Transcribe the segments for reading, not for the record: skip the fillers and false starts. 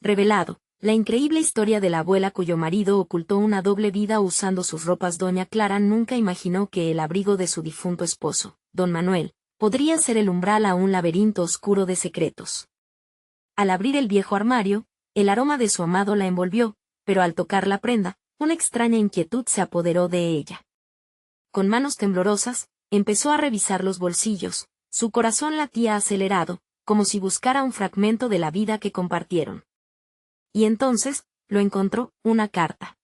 Revelado, la increíble historia de la abuela cuyo marido ocultó una doble vida usando sus ropas. Doña Clara nunca imaginó que el abrigo de su difunto esposo, don Manuel, podría ser el umbral a un laberinto oscuro de secretos. Al abrir el viejo armario, el aroma de su amado la envolvió, pero al tocar la prenda, una extraña inquietud se apoderó de ella. Con manos temblorosas, empezó a revisar los bolsillos, su corazón latía acelerado, como si buscara un fragmento de la vida que compartieron. Y entonces, lo encontró, una carta.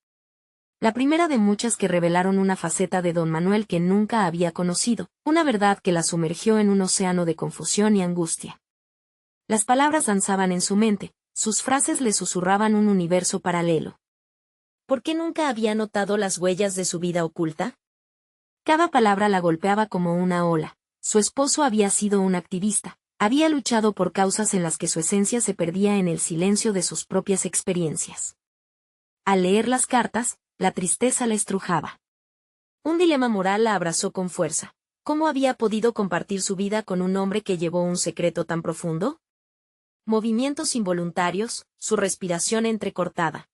La primera de muchas que revelaron una faceta de don Manuel que nunca había conocido, una verdad que la sumergió en un océano de confusión y angustia. Las palabras danzaban en su mente, sus frases le susurraban un universo paralelo. ¿Por qué nunca había notado las huellas de su vida oculta? Cada palabra la golpeaba como una ola. Su esposo había sido un activista, había luchado por causas en las que su esencia se perdía en el silencio de sus propias experiencias. Al leer las cartas, la tristeza la estrujaba. Un dilema moral la abrazó con fuerza. ¿Cómo había podido compartir su vida con un hombre que llevó un secreto tan profundo? Movimientos involuntarios, su respiración entrecortada.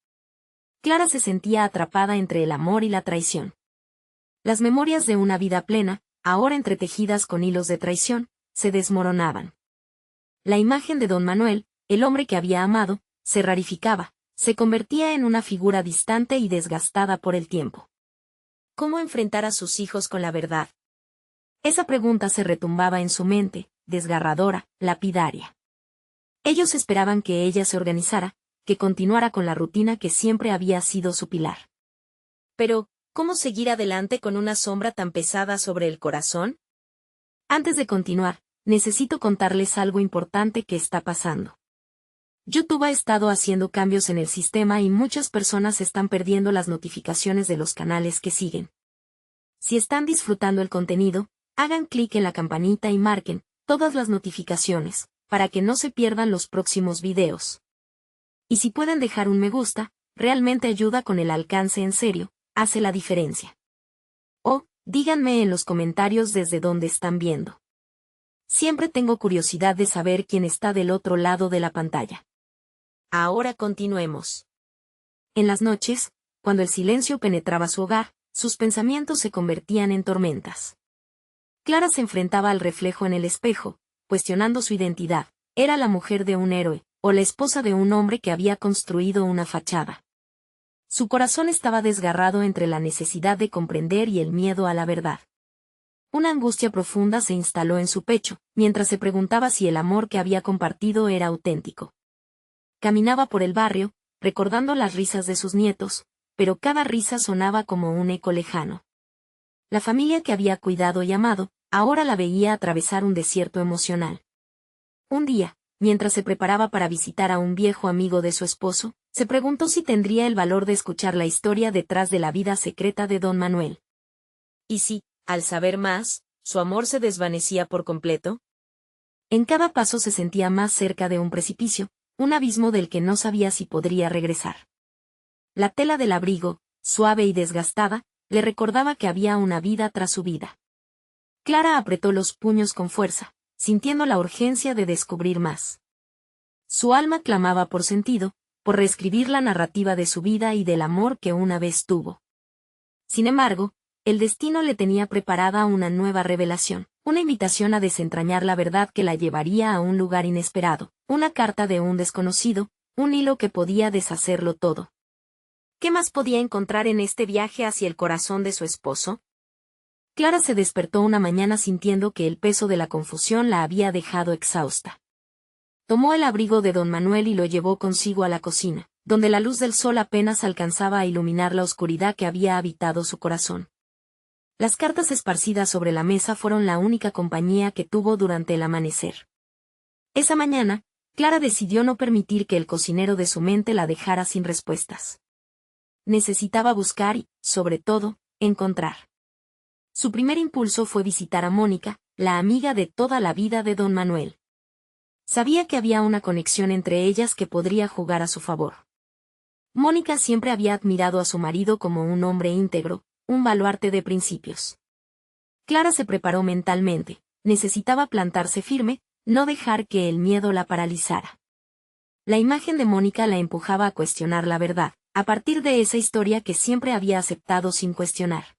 Clara se sentía atrapada entre el amor y la traición. Las memorias de una vida plena, ahora entretejidas con hilos de traición, se desmoronaban. La imagen de don Manuel, el hombre que había amado, se rarificaba, se convertía en una figura distante y desgastada por el tiempo. ¿Cómo enfrentar a sus hijos con la verdad? Esa pregunta se retumbaba en su mente, desgarradora, lapidaria. Ellos esperaban que ella se organizara, que continuara con la rutina que siempre había sido su pilar. Pero, ¿cómo seguir adelante con una sombra tan pesada sobre el corazón? Antes de continuar, necesito contarles algo importante que está pasando. YouTube ha estado haciendo cambios en el sistema y muchas personas están perdiendo las notificaciones de los canales que siguen. Si están disfrutando el contenido, hagan clic en la campanita y marquen todas las notificaciones, para que no se pierdan los próximos videos. Y si pueden dejar un me gusta, realmente ayuda con el alcance en serio, hace la diferencia. O, díganme en los comentarios desde dónde están viendo. Siempre tengo curiosidad de saber quién está del otro lado de la pantalla. Ahora continuemos. En las noches, cuando el silencio penetraba su hogar, sus pensamientos se convertían en tormentas. Clara se enfrentaba al reflejo en el espejo, cuestionando su identidad. ¿Era la mujer de un héroe, o la esposa de un hombre que había construido una fachada? Su corazón estaba desgarrado entre la necesidad de comprender y el miedo a la verdad. Una angustia profunda se instaló en su pecho, mientras se preguntaba si el amor que había compartido era auténtico. Caminaba por el barrio, recordando las risas de sus nietos, pero cada risa sonaba como un eco lejano. La familia que había cuidado y amado, ahora la veía atravesar un desierto emocional. Un día, mientras se preparaba para visitar a un viejo amigo de su esposo, se preguntó si tendría el valor de escuchar la historia detrás de la vida secreta de don Manuel. ¿Y si, al saber más, su amor se desvanecía por completo? En cada paso se sentía más cerca de un precipicio, un abismo del que no sabía si podría regresar. La tela del abrigo, suave y desgastada, le recordaba que había una vida tras su vida. Clara apretó los puños con fuerza, sintiendo la urgencia de descubrir más. Su alma clamaba por sentido, por reescribir la narrativa de su vida y del amor que una vez tuvo. Sin embargo, el destino le tenía preparada una nueva revelación, una invitación a desentrañar la verdad que la llevaría a un lugar inesperado, una carta de un desconocido, un hilo que podía deshacerlo todo. ¿Qué más podía encontrar en este viaje hacia el corazón de su esposo? Clara se despertó una mañana sintiendo que el peso de la confusión la había dejado exhausta. Tomó el abrigo de don Manuel y lo llevó consigo a la cocina, donde la luz del sol apenas alcanzaba a iluminar la oscuridad que había habitado su corazón. Las cartas esparcidas sobre la mesa fueron la única compañía que tuvo durante el amanecer. Esa mañana, Clara decidió no permitir que el cocinero de su mente la dejara sin respuestas. Necesitaba buscar y, sobre todo, encontrar. Su primer impulso fue visitar a Mónica, la amiga de toda la vida de don Manuel. Sabía que había una conexión entre ellas que podría jugar a su favor. Mónica siempre había admirado a su marido como un hombre íntegro, un baluarte de principios. Clara se preparó mentalmente, necesitaba plantarse firme, no dejar que el miedo la paralizara. La imagen de Mónica la empujaba a cuestionar la verdad, a partir de esa historia que siempre había aceptado sin cuestionar.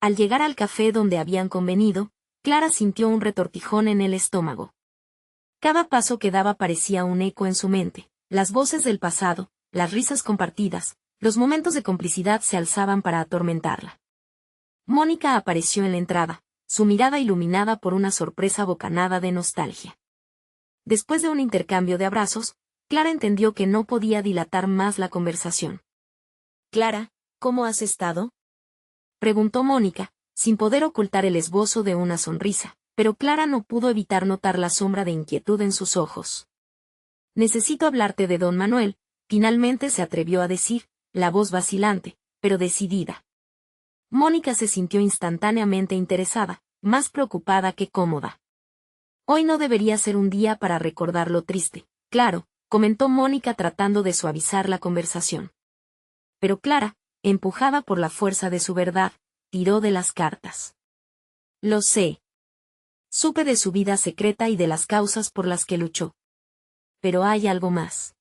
Al llegar al café donde habían convenido, Clara sintió un retortijón en el estómago. Cada paso que daba parecía un eco en su mente, las voces del pasado, las risas compartidas, los momentos de complicidad se alzaban para atormentarla. Mónica apareció en la entrada, su mirada iluminada por una sorpresa bocanada de nostalgia. Después de un intercambio de abrazos, Clara entendió que no podía dilatar más la conversación. «Clara, ¿cómo has estado?», preguntó Mónica, sin poder ocultar el esbozo de una sonrisa, pero Clara no pudo evitar notar la sombra de inquietud en sus ojos. «Necesito hablarte de don Manuel», finalmente se atrevió a decir, la voz vacilante, pero decidida. Mónica se sintió instantáneamente interesada, más preocupada que cómoda. «Hoy no debería ser un día para recordar lo triste, claro», comentó Mónica tratando de suavizar la conversación. Pero Clara, empujada por la fuerza de su verdad, tiró de las cartas. «Lo sé. Supe de su vida secreta y de las causas por las que luchó. Pero hay algo más.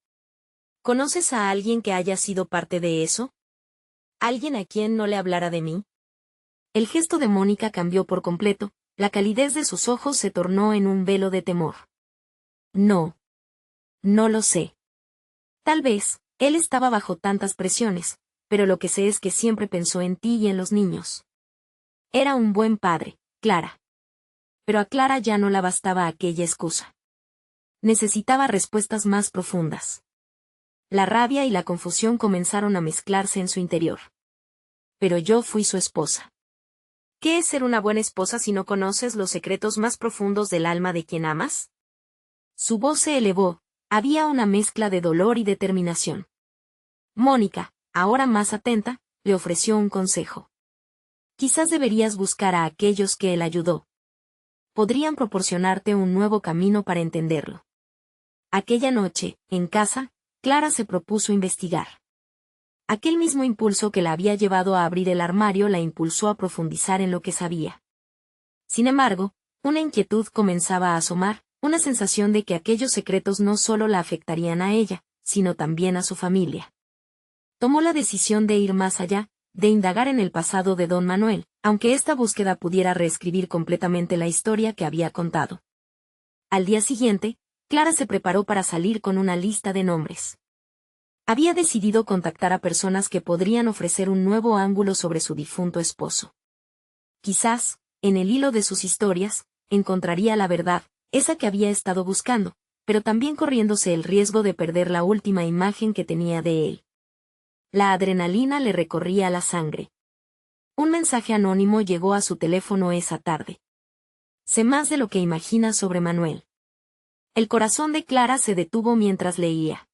¿Conoces a alguien que haya sido parte de eso? ¿Alguien a quien no le hablara de mí?». El gesto de Mónica cambió por completo, la calidez de sus ojos se tornó en un velo de temor. «No. No lo sé. Tal vez, él estaba bajo tantas presiones, pero lo que sé es que siempre pensó en ti y en los niños. Era un buen padre, Clara». Pero a Clara ya no la bastaba aquella excusa. Necesitaba respuestas más profundas. La rabia y la confusión comenzaron a mezclarse en su interior. «Pero yo fui su esposa». «¿Qué es ser una buena esposa si no conoces los secretos más profundos del alma de quien amas?». Su voz se elevó, había una mezcla de dolor y determinación. Mónica, ahora más atenta, le ofreció un consejo. «Quizás deberías buscar a aquellos que él ayudó. Podrían proporcionarte un nuevo camino para entenderlo». Aquella noche, en casa, Clara se propuso investigar. Aquel mismo impulso que la había llevado a abrir el armario la impulsó a profundizar en lo que sabía. Sin embargo, una inquietud comenzaba a asomar, una sensación de que aquellos secretos no solo la afectarían a ella, sino también a su familia. Tomó la decisión de ir más allá, de indagar en el pasado de don Manuel, aunque esta búsqueda pudiera reescribir completamente la historia que había contado. Al día siguiente, Clara se preparó para salir con una lista de nombres. Había decidido contactar a personas que podrían ofrecer un nuevo ángulo sobre su difunto esposo. Quizás, en el hilo de sus historias, encontraría la verdad, esa que había estado buscando, pero también corriéndose el riesgo de perder la última imagen que tenía de él. La adrenalina le recorría la sangre. Un mensaje anónimo llegó a su teléfono esa tarde. «Sé más de lo que imaginas sobre Manuel». El corazón de Clara se detuvo mientras leía.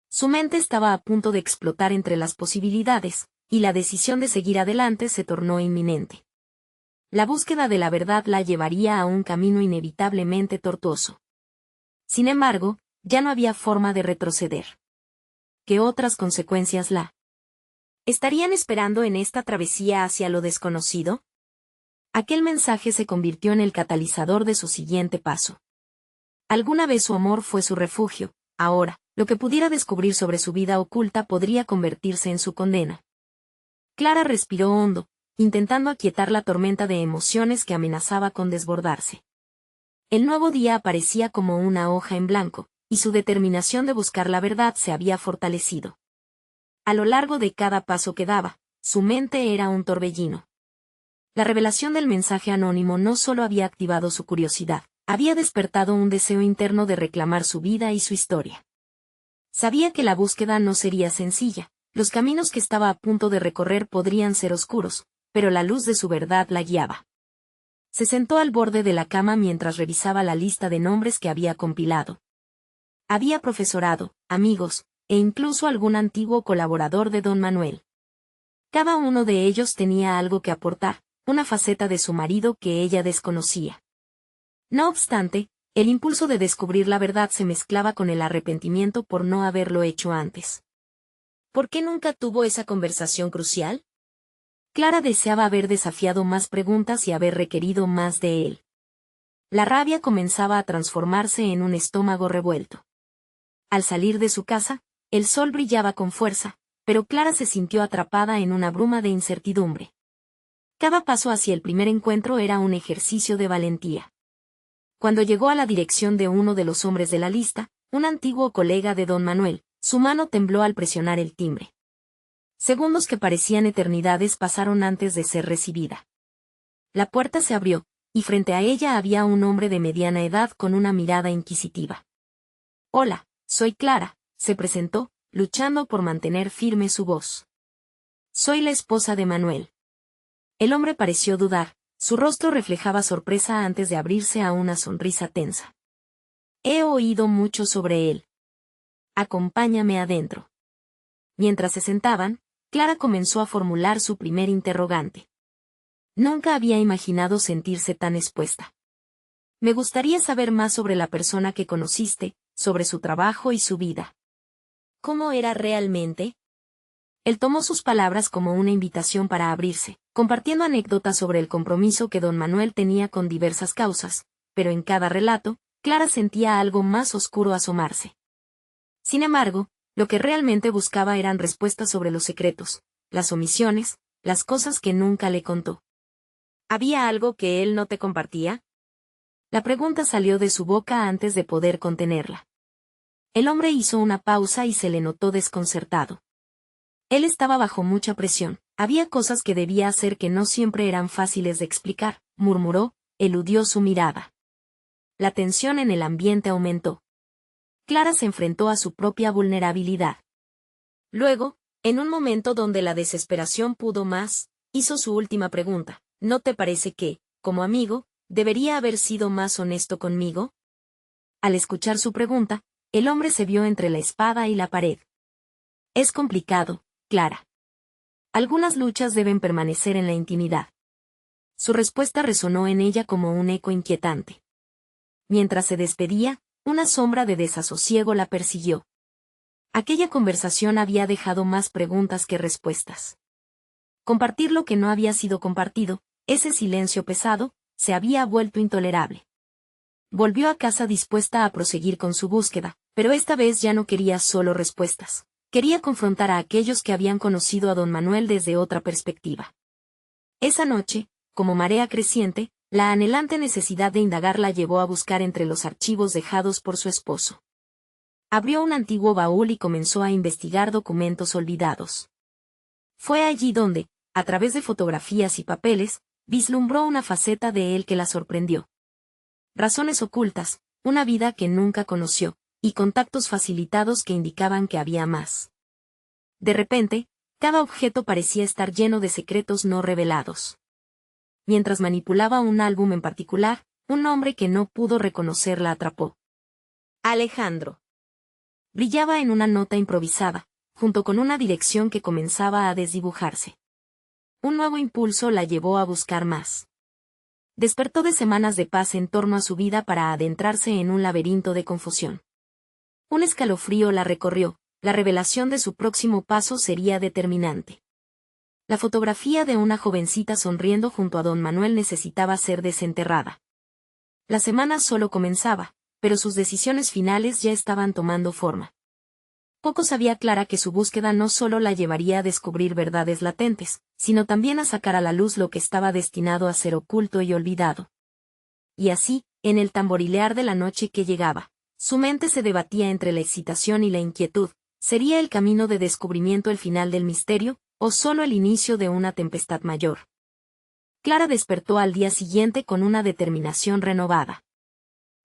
Su mente estaba a punto de explotar entre las posibilidades, y la decisión de seguir adelante se tornó inminente. La búsqueda de la verdad la llevaría a un camino inevitablemente tortuoso. Sin embargo, ya no había forma de retroceder. ¿Qué otras consecuencias la estarían esperando en esta travesía hacia lo desconocido? Aquel mensaje se convirtió en el catalizador de su siguiente paso. Alguna vez su amor fue su refugio, ahora, lo que pudiera descubrir sobre su vida oculta podría convertirse en su condena. Clara respiró hondo, intentando aquietar la tormenta de emociones que amenazaba con desbordarse. El nuevo día aparecía como una hoja en blanco, y su determinación de buscar la verdad se había fortalecido. A lo largo de cada paso que daba, su mente era un torbellino. La revelación del mensaje anónimo no solo había activado su curiosidad, había despertado un deseo interno de reclamar su vida y su historia. Sabía que la búsqueda no sería sencilla, los caminos que estaba a punto de recorrer podrían ser oscuros, pero la luz de su verdad la guiaba. Se sentó al borde de la cama mientras revisaba la lista de nombres que había compilado. Había profesorado, amigos, e incluso algún antiguo colaborador de don Manuel. Cada uno de ellos tenía algo que aportar, una faceta de su marido que ella desconocía. No obstante, el impulso de descubrir la verdad se mezclaba con el arrepentimiento por no haberlo hecho antes. ¿Por qué nunca tuvo esa conversación crucial? Clara deseaba haber desafiado más preguntas y haber requerido más de él. La rabia comenzaba a transformarse en un estómago revuelto. Al salir de su casa, el sol brillaba con fuerza, pero Clara se sintió atrapada en una bruma de incertidumbre. Cada paso hacia el primer encuentro era un ejercicio de valentía. Cuando llegó a la dirección de uno de los hombres de la lista, un antiguo colega de don Manuel, su mano tembló al presionar el timbre. Segundos que parecían eternidades pasaron antes de ser recibida. La puerta se abrió, y frente a ella había un hombre de mediana edad con una mirada inquisitiva. «Hola, soy Clara», se presentó, luchando por mantener firme su voz. «Soy la esposa de Manuel». El hombre pareció dudar, su rostro reflejaba sorpresa antes de abrirse a una sonrisa tensa. «He oído mucho sobre él. Acompáñame adentro». Mientras se sentaban, Clara comenzó a formular su primer interrogante. Nunca había imaginado sentirse tan expuesta. «Me gustaría saber más sobre la persona que conociste, sobre su trabajo y su vida». «¿Cómo era realmente?». Él tomó sus palabras como una invitación para abrirse, compartiendo anécdotas sobre el compromiso que don Manuel tenía con diversas causas, pero en cada relato, Clara sentía algo más oscuro asomarse. Sin embargo, lo que realmente buscaba eran respuestas sobre los secretos, las omisiones, las cosas que nunca le contó. ¿Había algo que él no te compartía? La pregunta salió de su boca antes de poder contenerla. El hombre hizo una pausa y se le notó desconcertado. Él estaba bajo mucha presión, había cosas que debía hacer que no siempre eran fáciles de explicar, murmuró, eludió su mirada. La tensión en el ambiente aumentó. Clara se enfrentó a su propia vulnerabilidad. Luego, en un momento donde la desesperación pudo más, hizo su última pregunta. ¿No te parece que, como amigo, debería haber sido más honesto conmigo? Al escuchar su pregunta, el hombre se vio entre la espada y la pared. Es complicado, Clara. Algunas luchas deben permanecer en la intimidad. Su respuesta resonó en ella como un eco inquietante. Mientras se despedía, una sombra de desasosiego la persiguió. Aquella conversación había dejado más preguntas que respuestas. Compartir lo que no había sido compartido, ese silencio pesado, se había vuelto intolerable. Volvió a casa dispuesta a proseguir con su búsqueda, pero esta vez ya no quería solo respuestas. Quería confrontar a aquellos que habían conocido a don Manuel desde otra perspectiva. Esa noche, como marea creciente, la anhelante necesidad de indagar la llevó a buscar entre los archivos dejados por su esposo. Abrió un antiguo baúl y comenzó a investigar documentos olvidados. Fue allí donde, a través de fotografías y papeles, vislumbró una faceta de él que la sorprendió. Razones ocultas, una vida que nunca conoció, y contactos facilitados que indicaban que había más. De repente, cada objeto parecía estar lleno de secretos no revelados. Mientras manipulaba un álbum en particular, un nombre que no pudo reconocer la atrapó. Alejandro. Brillaba en una nota improvisada, junto con una dirección que comenzaba a desdibujarse. Un nuevo impulso la llevó a buscar más. Despertó de semanas de paz en torno a su vida para adentrarse en un laberinto de confusión. Un escalofrío la recorrió, la revelación de su próximo paso sería determinante. La fotografía de una jovencita sonriendo junto a don Manuel necesitaba ser desenterrada. La semana solo comenzaba, pero sus decisiones finales ya estaban tomando forma. Poco sabía Clara que su búsqueda no solo la llevaría a descubrir verdades latentes, sino también a sacar a la luz lo que estaba destinado a ser oculto y olvidado. Y así, en el tamborilear de la noche que llegaba, su mente se debatía entre la excitación y la inquietud. ¿Sería el camino de descubrimiento el final del misterio, o solo el inicio de una tempestad mayor? Clara despertó al día siguiente con una determinación renovada.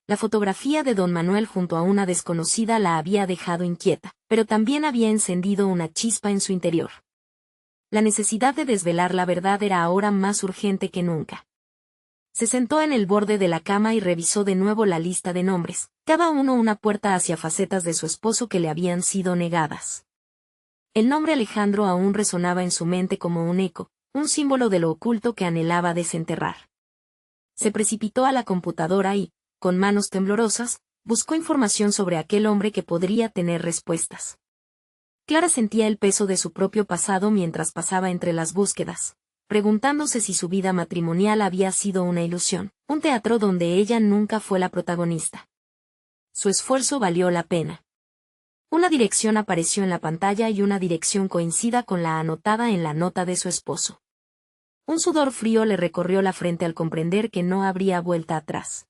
La fotografía de don Manuel junto a una desconocida la había dejado inquieta, pero también había encendido una chispa en su interior. La necesidad de desvelar la verdad era ahora más urgente que nunca. Se sentó en el borde de la cama y revisó de nuevo la lista de nombres, cada uno una puerta hacia facetas de su esposo que le habían sido negadas. El nombre Alejandro aún resonaba en su mente como un eco, un símbolo de lo oculto que anhelaba desenterrar. Se precipitó a la computadora y, con manos temblorosas, buscó información sobre aquel hombre que podría tener respuestas. Clara sentía el peso de su propio pasado mientras pasaba entre las búsquedas, preguntándose si su vida matrimonial había sido una ilusión, un teatro donde ella nunca fue la protagonista. Su esfuerzo valió la pena. Una dirección apareció en la pantalla y una dirección coincida con la anotada en la nota de su esposo. Un sudor frío le recorrió la frente al comprender que no habría vuelta atrás.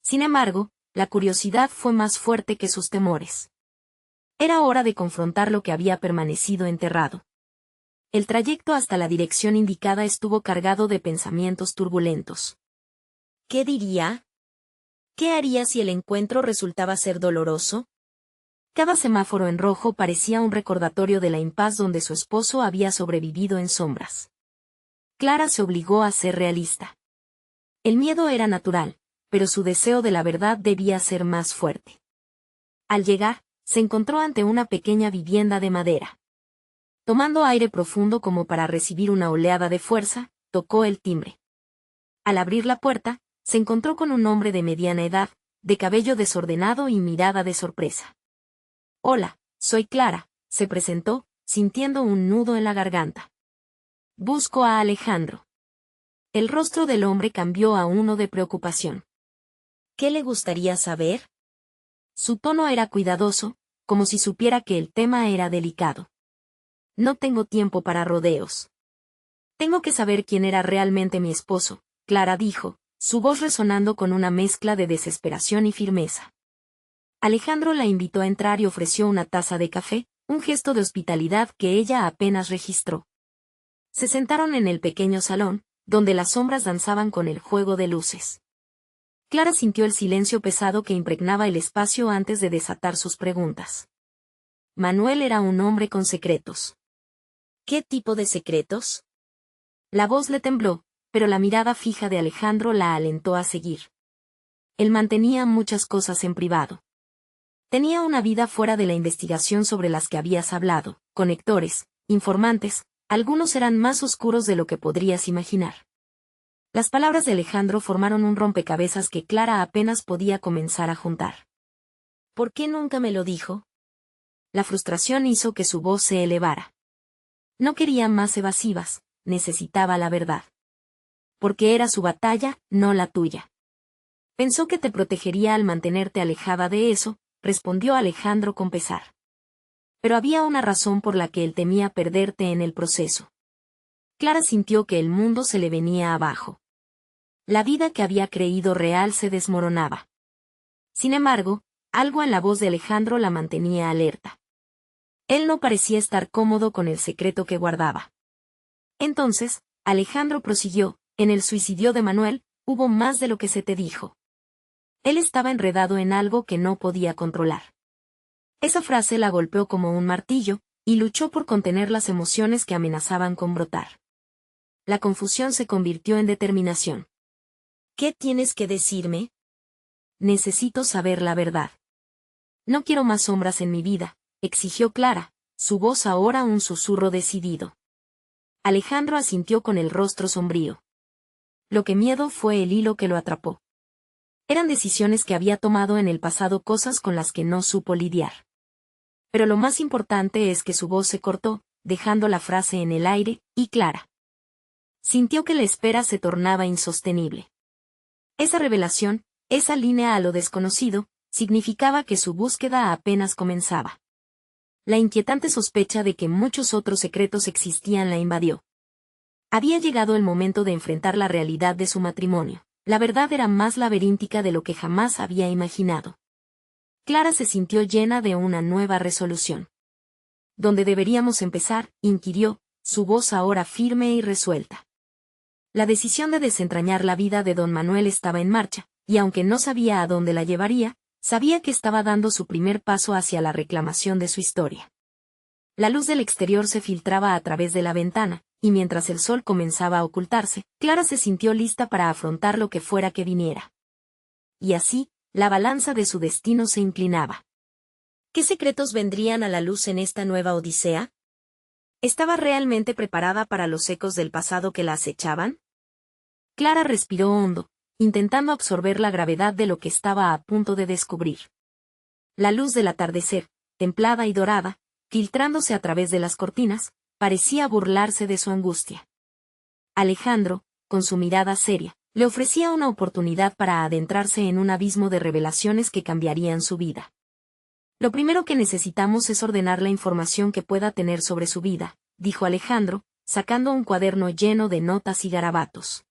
Sin embargo, la curiosidad fue más fuerte que sus temores. Era hora de confrontar lo que había permanecido enterrado. El trayecto hasta la dirección indicada estuvo cargado de pensamientos turbulentos. ¿Qué diría? ¿Qué haría si el encuentro resultaba ser doloroso? Cada semáforo en rojo parecía un recordatorio de la impaz donde su esposo había sobrevivido en sombras. Clara se obligó a ser realista. El miedo era natural, pero su deseo de la verdad debía ser más fuerte. Al llegar, se encontró ante una pequeña vivienda de madera. Tomando aire profundo como para recibir una oleada de fuerza, tocó el timbre. Al abrir la puerta, se encontró con un hombre de mediana edad, de cabello desordenado y mirada de sorpresa. «Hola, soy Clara», se presentó, sintiendo un nudo en la garganta. «Busco a Alejandro». El rostro del hombre cambió a uno de preocupación. «¿Qué le gustaría saber?». Su tono era cuidadoso, como si supiera que el tema era delicado. «No tengo tiempo para rodeos. Tengo que saber quién era realmente mi esposo», Clara dijo, su voz resonando con una mezcla de desesperación y firmeza. Alejandro la invitó a entrar y ofreció una taza de café, un gesto de hospitalidad que ella apenas registró. Se sentaron en el pequeño salón, donde las sombras danzaban con el juego de luces. Clara sintió el silencio pesado que impregnaba el espacio antes de desatar sus preguntas. Manuel era un hombre con secretos. ¿Qué tipo de secretos? La voz le tembló, pero la mirada fija de Alejandro la alentó a seguir. Él mantenía muchas cosas en privado. Tenía una vida fuera de la investigación sobre las que habías hablado, conectores, informantes, algunos eran más oscuros de lo que podrías imaginar. Las palabras de Alejandro formaron un rompecabezas que Clara apenas podía comenzar a juntar. ¿Por qué nunca me lo dijo? La frustración hizo que su voz se elevara. No quería más evasivas, necesitaba la verdad. Porque era su batalla, no la tuya. Pensó que te protegería al mantenerte alejada de eso, respondió Alejandro con pesar. Pero había una razón por la que él temía perderte en el proceso. Clara sintió que el mundo se le venía abajo. La vida que había creído real se desmoronaba. Sin embargo, algo en la voz de Alejandro la mantenía alerta. Él no parecía estar cómodo con el secreto que guardaba. Entonces, Alejandro prosiguió, en el suicidio de Manuel, hubo más de lo que se te dijo. Él estaba enredado en algo que no podía controlar. Esa frase la golpeó como un martillo, y luchó por contener las emociones que amenazaban con brotar. La confusión se convirtió en determinación. ¿Qué tienes que decirme? Necesito saber la verdad. No quiero más sombras en mi vida, exigió Clara, su voz ahora un susurro decidido. Alejandro asintió con el rostro sombrío. Lo que miedo fue el hilo que lo atrapó. Eran decisiones que había tomado en el pasado, cosas con las que no supo lidiar. Pero lo más importante es que su voz se cortó, dejando la frase en el aire, y Clara sintió que la espera se tornaba insostenible. Esa revelación, esa línea a lo desconocido, significaba que su búsqueda apenas comenzaba. La inquietante sospecha de que muchos otros secretos existían la invadió. Había llegado el momento de enfrentar la realidad de su matrimonio. La verdad era más laberíntica de lo que jamás había imaginado. Clara se sintió llena de una nueva resolución. ¿Dónde deberíamos empezar?, inquirió, su voz ahora firme y resuelta. La decisión de desentrañar la vida de don Manuel estaba en marcha, y aunque no sabía a dónde la llevaría, sabía que estaba dando su primer paso hacia la reclamación de su historia. La luz del exterior se filtraba a través de la ventana, y mientras el sol comenzaba a ocultarse, Clara se sintió lista para afrontar lo que fuera que viniera. Y así, la balanza de su destino se inclinaba. ¿Qué secretos vendrían a la luz en esta nueva odisea? ¿Estaba realmente preparada para los ecos del pasado que la acechaban? Clara respiró hondo, intentando absorber la gravedad de lo que estaba a punto de descubrir. La luz del atardecer, templada y dorada, filtrándose a través de las cortinas, parecía burlarse de su angustia. Alejandro, con su mirada seria, le ofrecía una oportunidad para adentrarse en un abismo de revelaciones que cambiarían su vida. Lo primero que necesitamos es ordenar la información que pueda tener sobre su vida, dijo Alejandro, sacando un cuaderno lleno de notas y garabatos.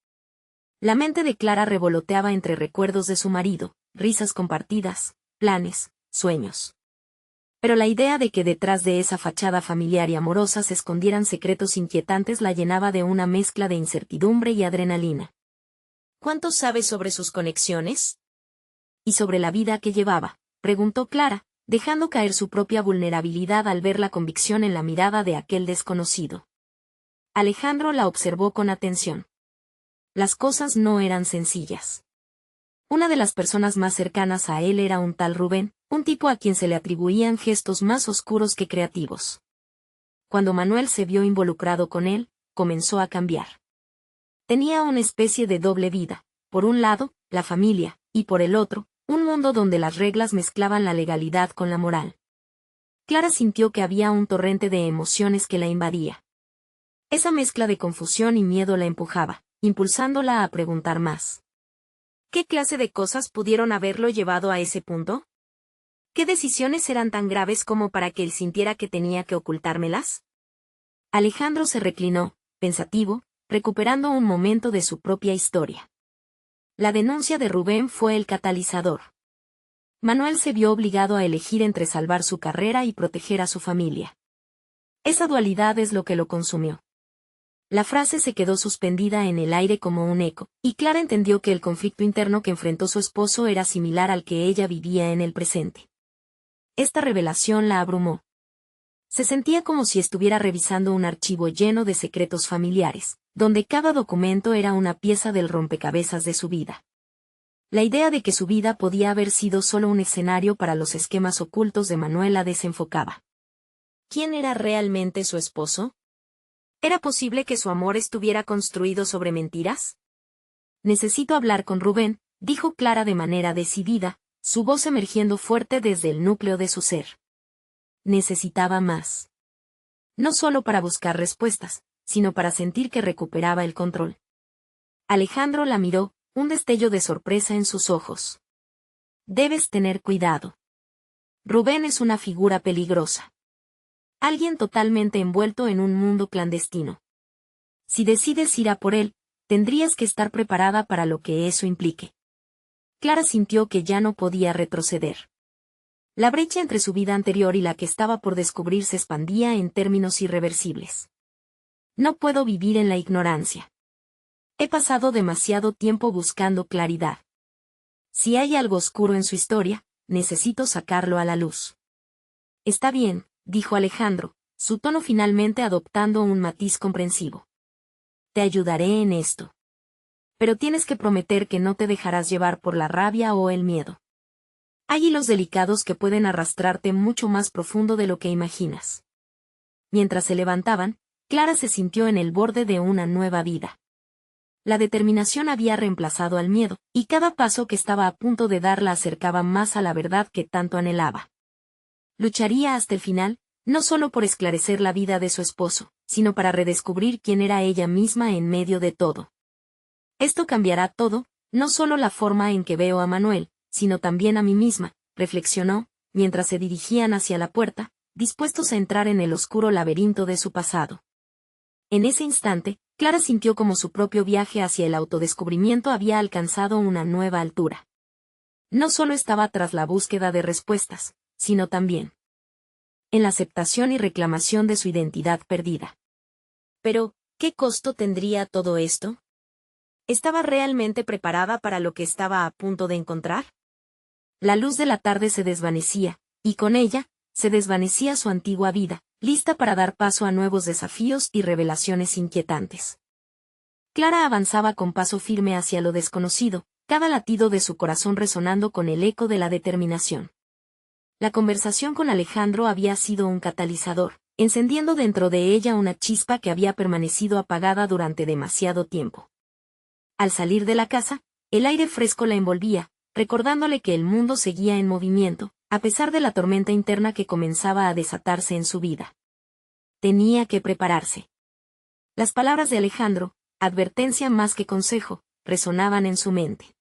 La mente de Clara revoloteaba entre recuerdos de su marido, risas compartidas, planes, sueños. Pero la idea de que detrás de esa fachada familiar y amorosa se escondieran secretos inquietantes la llenaba de una mezcla de incertidumbre y adrenalina. ¿Cuánto sabes sobre sus conexiones? ¿Y sobre la vida que llevaba?, preguntó Clara, dejando caer su propia vulnerabilidad al ver la convicción en la mirada de aquel desconocido. Alejandro la observó con atención. Las cosas no eran sencillas. Una de las personas más cercanas a él era un tal Rubén, un tipo a quien se le atribuían gestos más oscuros que creativos. Cuando Manuel se vio involucrado con él, comenzó a cambiar. Tenía una especie de doble vida, por un lado, la familia, y por el otro, un mundo donde las reglas mezclaban la legalidad con la moral. Clara sintió que había un torrente de emociones que la invadía. Esa mezcla de confusión y miedo la empujaba, impulsándola a preguntar más. ¿Qué clase de cosas pudieron haberlo llevado a ese punto? ¿Qué decisiones eran tan graves como para que él sintiera que tenía que ocultármelas? Alejandro se reclinó, pensativo, recuperando un momento de su propia historia. La denuncia de Rubén fue el catalizador. Manuel se vio obligado a elegir entre salvar su carrera y proteger a su familia. Esa dualidad es lo que lo consumió. La frase se quedó suspendida en el aire como un eco, y Clara entendió que el conflicto interno que enfrentó su esposo era similar al que ella vivía en el presente. Esta revelación la abrumó. Se sentía como si estuviera revisando un archivo lleno de secretos familiares, donde cada documento era una pieza del rompecabezas de su vida. La idea de que su vida podía haber sido solo un escenario para los esquemas ocultos de Manuel la desenfocaba. ¿Quién era realmente su esposo? ¿Era posible que su amor estuviera construido sobre mentiras? Necesito hablar con Rubén, dijo Clara de manera decidida, su voz emergiendo fuerte desde el núcleo de su ser. Necesitaba más. No solo para buscar respuestas, sino para sentir que recuperaba el control. Alejandro la miró, un destello de sorpresa en sus ojos. Debes tener cuidado. Rubén es una figura peligrosa. Alguien totalmente envuelto en un mundo clandestino. Si decides ir a por él, tendrías que estar preparada para lo que eso implique. Clara sintió que ya no podía retroceder. La brecha entre su vida anterior y la que estaba por descubrir se expandía en términos irreversibles. No puedo vivir en la ignorancia. He pasado demasiado tiempo buscando claridad. Si hay algo oscuro en su historia, necesito sacarlo a la luz. Está bien, dijo Alejandro, su tono finalmente adoptando un matiz comprensivo. Te ayudaré en esto. Pero tienes que prometer que no te dejarás llevar por la rabia o el miedo. Hay hilos delicados que pueden arrastrarte mucho más profundo de lo que imaginas. Mientras se levantaban, Clara se sintió en el borde de una nueva vida. La determinación había reemplazado al miedo, y cada paso que estaba a punto de dar la acercaba más a la verdad que tanto anhelaba. Lucharía hasta el final, no solo por esclarecer la vida de su esposo, sino para redescubrir quién era ella misma en medio de todo. Esto cambiará todo, no solo la forma en que veo a Manuel, sino también a mí misma, reflexionó, mientras se dirigían hacia la puerta, dispuestos a entrar en el oscuro laberinto de su pasado. En ese instante, Clara sintió como su propio viaje hacia el autodescubrimiento había alcanzado una nueva altura. No solo estaba tras la búsqueda de respuestas, sino también en la aceptación y reclamación de su identidad perdida. Pero, ¿qué costo tendría todo esto? ¿Estaba realmente preparada para lo que estaba a punto de encontrar? La luz de la tarde se desvanecía, y con ella, se desvanecía su antigua vida, lista para dar paso a nuevos desafíos y revelaciones inquietantes. Clara avanzaba con paso firme hacia lo desconocido, cada latido de su corazón resonando con el eco de la determinación. La conversación con Alejandro había sido un catalizador, encendiendo dentro de ella una chispa que había permanecido apagada durante demasiado tiempo. Al salir de la casa, el aire fresco la envolvía, recordándole que el mundo seguía en movimiento, a pesar de la tormenta interna que comenzaba a desatarse en su vida. Tenía que prepararse. Las palabras de Alejandro, advertencia más que consejo, resonaban en su mente.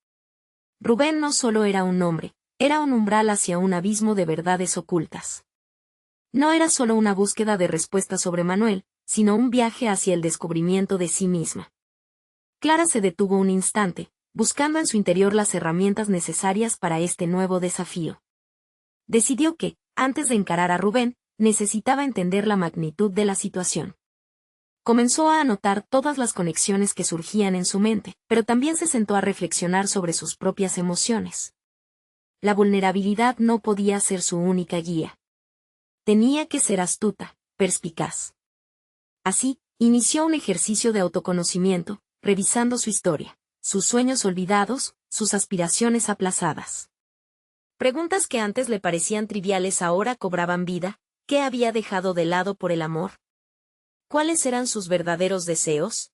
Rubén no solo era un hombre, Era un umbral hacia un abismo de verdades ocultas. No era solo una búsqueda de respuestas sobre Manuel, sino un viaje hacia el descubrimiento de sí misma. Clara se detuvo un instante, buscando en su interior las herramientas necesarias para este nuevo desafío. Decidió que, antes de encarar a Rubén, necesitaba entender la magnitud de la situación. Comenzó a anotar todas las conexiones que surgían en su mente, pero también se sentó a reflexionar sobre sus propias emociones. La vulnerabilidad no podía ser su única guía. Tenía que ser astuta, perspicaz. Así, inició un ejercicio de autoconocimiento, revisando su historia, sus sueños olvidados, sus aspiraciones aplazadas. Preguntas que antes le parecían triviales ahora cobraban vida. ¿Qué había dejado de lado por el amor? ¿Cuáles eran sus verdaderos deseos?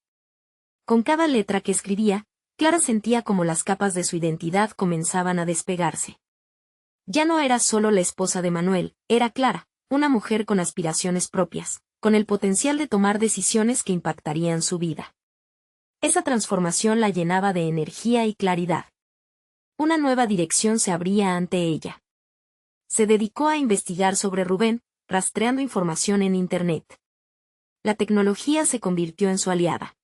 Con cada letra que escribía, Clara sentía como las capas de su identidad comenzaban a despegarse. Ya no era solo la esposa de Manuel, era Clara, una mujer con aspiraciones propias, con el potencial de tomar decisiones que impactarían su vida. Esa transformación la llenaba de energía y claridad. Una nueva dirección se abría ante ella. Se dedicó a investigar sobre Rubén, rastreando información en Internet. La tecnología se convirtió en su aliada.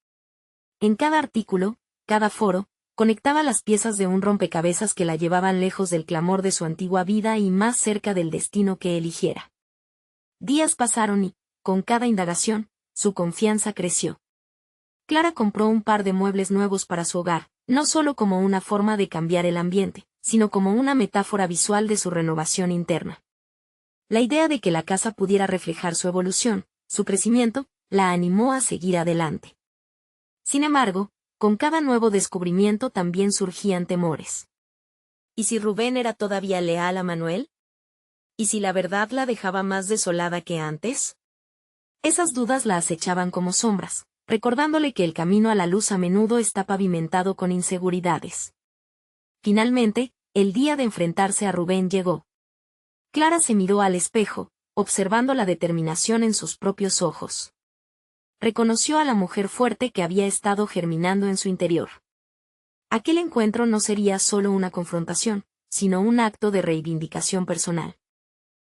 En cada artículo, cada foro, conectaba las piezas de un rompecabezas que la llevaban lejos del clamor de su antigua vida y más cerca del destino que eligiera. Días pasaron y, con cada indagación, su confianza creció. Clara compró un par de muebles nuevos para su hogar, no solo como una forma de cambiar el ambiente, sino como una metáfora visual de su renovación interna. La idea de que la casa pudiera reflejar su evolución, su crecimiento, la animó a seguir adelante. Sin embargo, con cada nuevo descubrimiento también surgían temores. ¿Y si Rubén era todavía leal a Manuel? ¿Y si la verdad la dejaba más desolada que antes? Esas dudas la acechaban como sombras, recordándole que el camino a la luz a menudo está pavimentado con inseguridades. Finalmente, el día de enfrentarse a Rubén llegó. Clara se miró al espejo, observando la determinación en sus propios ojos. Reconoció a la mujer fuerte que había estado germinando en su interior. Aquel encuentro no sería solo una confrontación, sino un acto de reivindicación personal.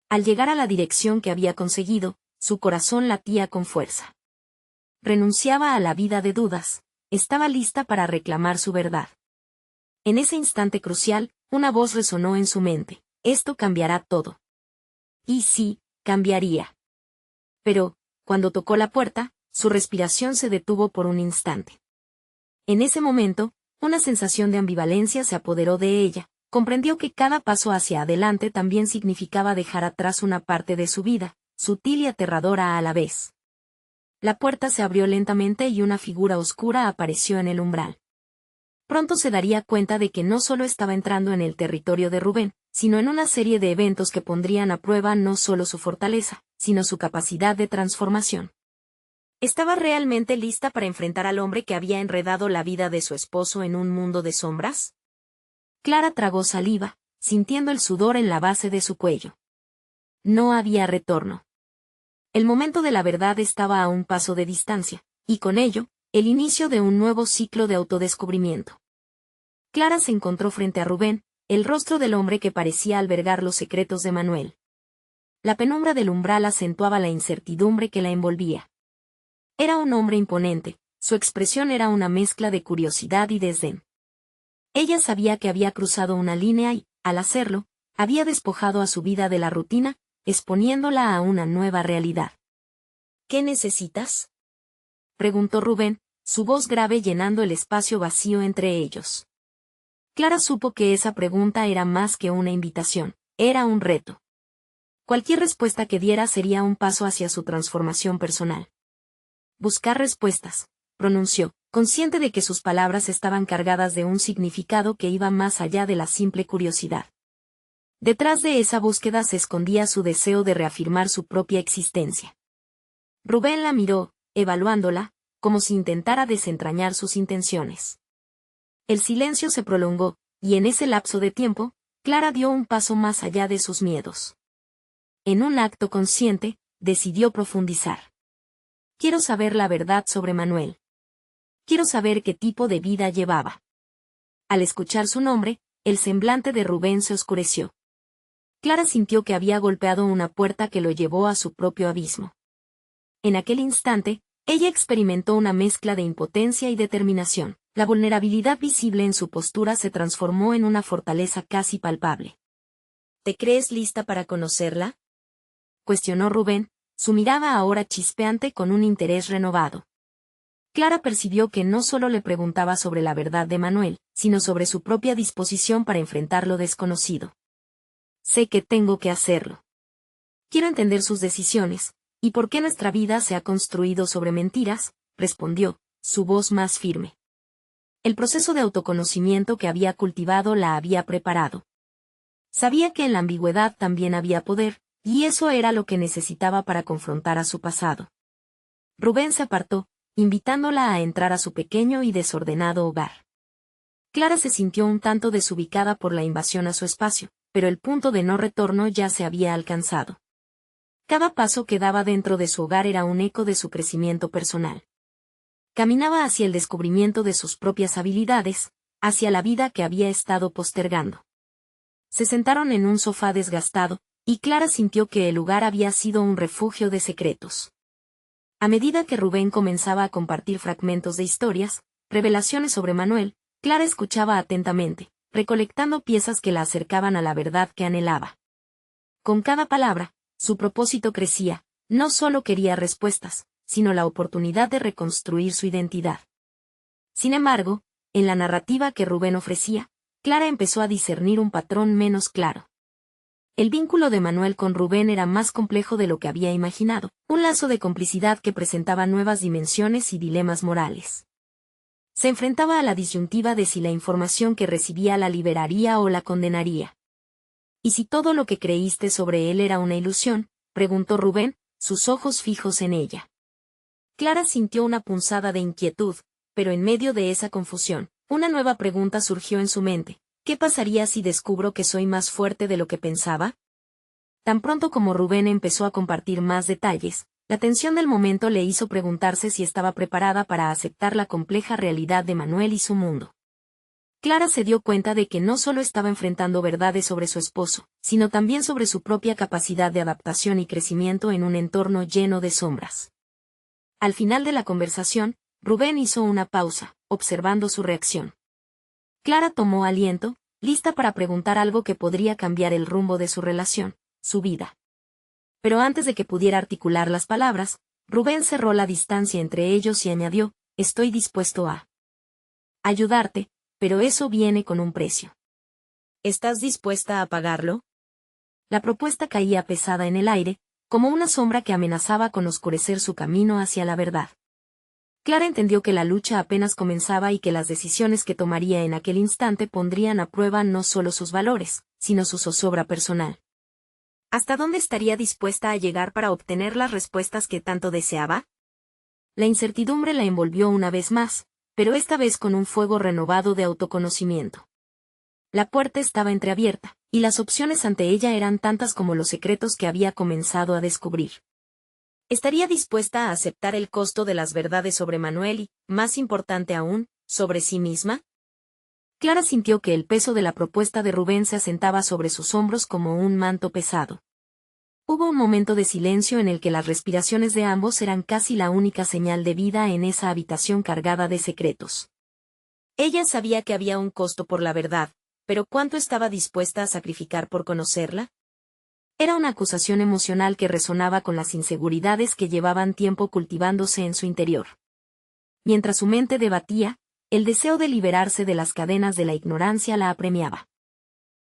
Al llegar a la dirección que había conseguido, su corazón latía con fuerza. Renunciaba a la vida de dudas, estaba lista para reclamar su verdad. En ese instante crucial, una voz resonó en su mente: esto cambiará todo. Y sí, cambiaría. Pero, cuando tocó la puerta, su respiración se detuvo por un instante. En ese momento, una sensación de ambivalencia se apoderó de ella, comprendió que cada paso hacia adelante también significaba dejar atrás una parte de su vida, sutil y aterradora a la vez. La puerta se abrió lentamente y una figura oscura apareció en el umbral. Pronto se daría cuenta de que no solo estaba entrando en el territorio de Rubén, sino en una serie de eventos que pondrían a prueba no solo su fortaleza, sino su capacidad de transformación. ¿Estaba realmente lista para enfrentar al hombre que había enredado la vida de su esposo en un mundo de sombras? Clara tragó saliva, sintiendo el sudor en la base de su cuello. No había retorno. El momento de la verdad estaba a un paso de distancia, y con ello, el inicio de un nuevo ciclo de autodescubrimiento. Clara se encontró frente a Rubén, el rostro del hombre que parecía albergar los secretos de Manuel. La penumbra del umbral acentuaba la incertidumbre que la envolvía. Era un hombre imponente, su expresión era una mezcla de curiosidad y desdén. Ella sabía que había cruzado una línea y, al hacerlo, había despojado a su vida de la rutina, exponiéndola a una nueva realidad. ¿Qué necesitas?, preguntó Rubén, su voz grave llenando el espacio vacío entre ellos. Clara supo que esa pregunta era más que una invitación, era un reto. Cualquier respuesta que diera sería un paso hacia su transformación personal. Buscar respuestas, pronunció, consciente de que sus palabras estaban cargadas de un significado que iba más allá de la simple curiosidad. Detrás de esa búsqueda se escondía su deseo de reafirmar su propia existencia. Rubén la miró, evaluándola, como si intentara desentrañar sus intenciones. El silencio se prolongó, y en ese lapso de tiempo, Clara dio un paso más allá de sus miedos. En un acto consciente, decidió profundizar. Quiero saber la verdad sobre Manuel. Quiero saber qué tipo de vida llevaba. Al escuchar su nombre, el semblante de Rubén se oscureció. Clara sintió que había golpeado una puerta que lo llevó a su propio abismo. En aquel instante, ella experimentó una mezcla de impotencia y determinación. La vulnerabilidad visible en su postura se transformó en una fortaleza casi palpable. ¿Te crees lista para conocerla?, cuestionó Rubén, su mirada ahora chispeante con un interés renovado. Clara percibió que no solo le preguntaba sobre la verdad de Manuel, sino sobre su propia disposición para enfrentar lo desconocido. Sé que tengo que hacerlo. Quiero entender sus decisiones, y por qué nuestra vida se ha construido sobre mentiras, respondió, su voz más firme. El proceso de autoconocimiento que había cultivado la había preparado. Sabía que en la ambigüedad también había poder, y eso era lo que necesitaba para confrontar a su pasado. Rubén se apartó, invitándola a entrar a su pequeño y desordenado hogar. Clara se sintió un tanto desubicada por la invasión a su espacio, pero el punto de no retorno ya se había alcanzado. Cada paso que daba dentro de su hogar era un eco de su crecimiento personal. Caminaba hacia el descubrimiento de sus propias habilidades, hacia la vida que había estado postergando. Se sentaron en un sofá desgastado, y Clara sintió que el lugar había sido un refugio de secretos. A medida que Rubén comenzaba a compartir fragmentos de historias, revelaciones sobre Manuel, Clara escuchaba atentamente, recolectando piezas que la acercaban a la verdad que anhelaba. Con cada palabra, su propósito crecía, no solo quería respuestas, sino la oportunidad de reconstruir su identidad. Sin embargo, en la narrativa que Rubén ofrecía, Clara empezó a discernir un patrón menos claro. El vínculo de Manuel con Rubén era más complejo de lo que había imaginado, un lazo de complicidad que presentaba nuevas dimensiones y dilemas morales. Se enfrentaba a la disyuntiva de si la información que recibía la liberaría o la condenaría. ¿Y si todo lo que creíste sobre él era una ilusión?, preguntó Rubén, sus ojos fijos en ella. Clara sintió una punzada de inquietud, pero en medio de esa confusión, una nueva pregunta surgió en su mente. ¿Qué pasaría si descubro que soy más fuerte de lo que pensaba? Tan pronto como Rubén empezó a compartir más detalles, la tensión del momento le hizo preguntarse si estaba preparada para aceptar la compleja realidad de Manuel y su mundo. Clara se dio cuenta de que no solo estaba enfrentando verdades sobre su esposo, sino también sobre su propia capacidad de adaptación y crecimiento en un entorno lleno de sombras. Al final de la conversación, Rubén hizo una pausa, observando su reacción. Clara tomó aliento, lista para preguntar algo que podría cambiar el rumbo de su relación, su vida. Pero antes de que pudiera articular las palabras, Rubén cerró la distancia entre ellos y añadió, estoy dispuesto a ayudarte, pero eso viene con un precio. ¿Estás dispuesta a pagarlo? La propuesta caía pesada en el aire, como una sombra que amenazaba con oscurecer su camino hacia la verdad. Clara entendió que la lucha apenas comenzaba y que las decisiones que tomaría en aquel instante pondrían a prueba no solo sus valores, sino su zozobra personal. ¿Hasta dónde estaría dispuesta a llegar para obtener las respuestas que tanto deseaba? La incertidumbre la envolvió una vez más, pero esta vez con un fuego renovado de autoconocimiento. La puerta estaba entreabierta, y las opciones ante ella eran tantas como los secretos que había comenzado a descubrir. ¿Estaría dispuesta a aceptar el costo de las verdades sobre Manuel y, más importante aún, sobre sí misma? Clara sintió que el peso de la propuesta de Rubén se asentaba sobre sus hombros como un manto pesado. Hubo un momento de silencio en el que las respiraciones de ambos eran casi la única señal de vida en esa habitación cargada de secretos. Ella sabía que había un costo por la verdad, pero ¿cuánto estaba dispuesta a sacrificar por conocerla? Era una acusación emocional que resonaba con las inseguridades que llevaban tiempo cultivándose en su interior. Mientras su mente debatía, el deseo de liberarse de las cadenas de la ignorancia la apremiaba.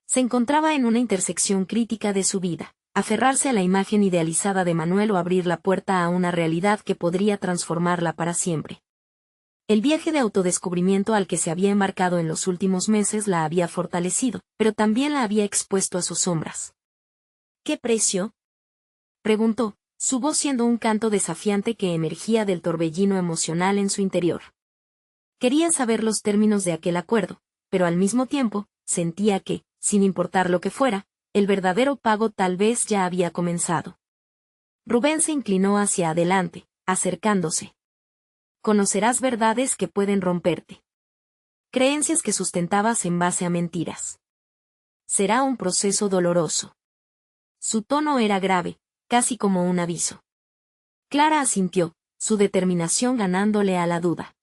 Se encontraba en una intersección crítica de su vida, aferrarse a la imagen idealizada de Manuel o abrir la puerta a una realidad que podría transformarla para siempre. El viaje de autodescubrimiento al que se había embarcado en los últimos meses la había fortalecido, pero también la había expuesto a sus sombras. ¿Qué precio?, preguntó, su voz siendo un canto desafiante que emergía del torbellino emocional en su interior. Quería saber los términos de aquel acuerdo, pero al mismo tiempo, sentía que, sin importar lo que fuera, el verdadero pago tal vez ya había comenzado. Rubén se inclinó hacia adelante, acercándose. Conocerás verdades que pueden romperte. Creencias que sustentabas en base a mentiras. será un proceso doloroso. Su tono era grave, casi como un aviso. Clara asintió, su determinación ganándole a la duda.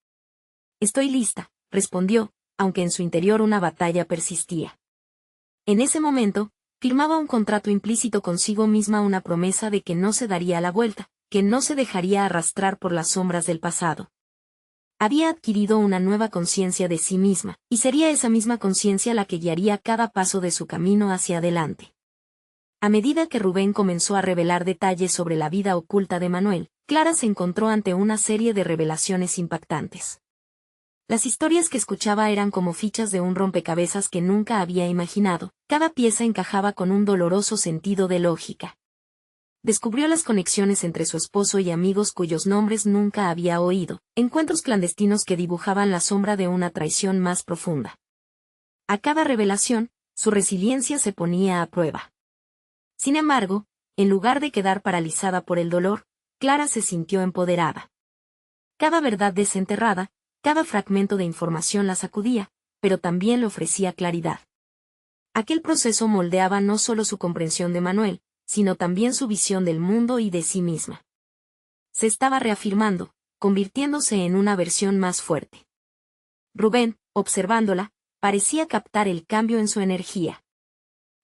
Estoy lista, respondió, aunque en su interior una batalla persistía. En ese momento, firmaba un contrato implícito consigo misma, una promesa de que no se daría la vuelta, que no se dejaría arrastrar por las sombras del pasado. Había adquirido una nueva conciencia de sí misma, y sería esa misma conciencia la que guiaría cada paso de su camino hacia adelante. A medida que Rubén comenzó a revelar detalles sobre la vida oculta de Manuel, Clara se encontró ante una serie de revelaciones impactantes. Las historias que escuchaba eran como fichas de un rompecabezas que nunca había imaginado, cada pieza encajaba con un doloroso sentido de lógica. Descubrió las conexiones entre su esposo y amigos cuyos nombres nunca había oído, encuentros clandestinos que dibujaban la sombra de una traición más profunda. A cada revelación, su resiliencia se ponía a prueba. Sin embargo, en lugar de quedar paralizada por el dolor, Clara se sintió empoderada. Cada verdad desenterrada, cada fragmento de información la sacudía, pero también le ofrecía claridad. Aquel proceso moldeaba no solo su comprensión de Manuel, sino también su visión del mundo y de sí misma. Se estaba reafirmando, convirtiéndose en una versión más fuerte. Rubén, observándola, parecía captar el cambio en su energía.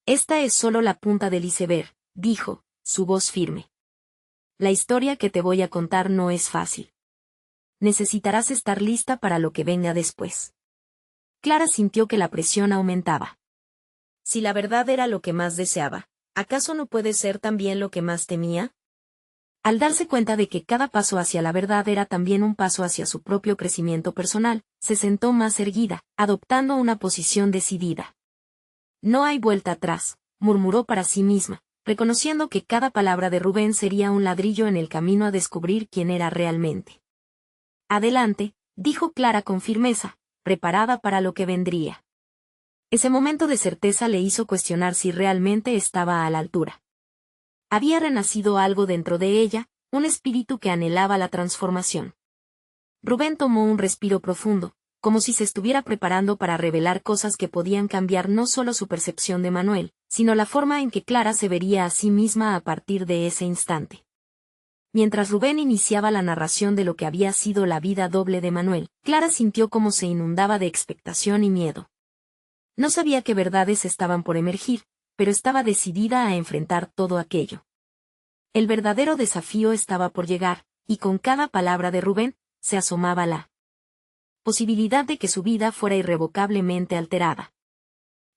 Esta es solo la punta del iceberg, dijo, su voz firme. La historia que te voy a contar no es fácil. Necesitarás estar lista para lo que venga después. Clara sintió que la presión aumentaba. Si la verdad era lo que más deseaba, ¿acaso no puede ser también lo que más temía? Al darse cuenta de que cada paso hacia la verdad era también un paso hacia su propio crecimiento personal, se sentó más erguida, adoptando una posición decidida. No hay vuelta atrás, murmuró para sí misma, reconociendo que cada palabra de Rubén sería un ladrillo en el camino a descubrir quién era realmente. Adelante, dijo Clara con firmeza, preparada para lo que vendría. Ese momento de certeza le hizo cuestionar si realmente estaba a la altura. Había renacido algo dentro de ella, un espíritu que anhelaba la transformación. Rubén tomó un respiro profundo, como si se estuviera preparando para revelar cosas que podían cambiar no solo su percepción de Manuel, sino la forma en que Clara se vería a sí misma a partir de ese instante. Mientras Rubén iniciaba la narración de lo que había sido la vida doble de Manuel, Clara sintió cómo se inundaba de expectación y miedo. No sabía qué verdades estaban por emergir, pero estaba decidida a enfrentar todo aquello. El verdadero desafío estaba por llegar, y con cada palabra de Rubén, se asomaba la posibilidad de que su vida fuera irrevocablemente alterada.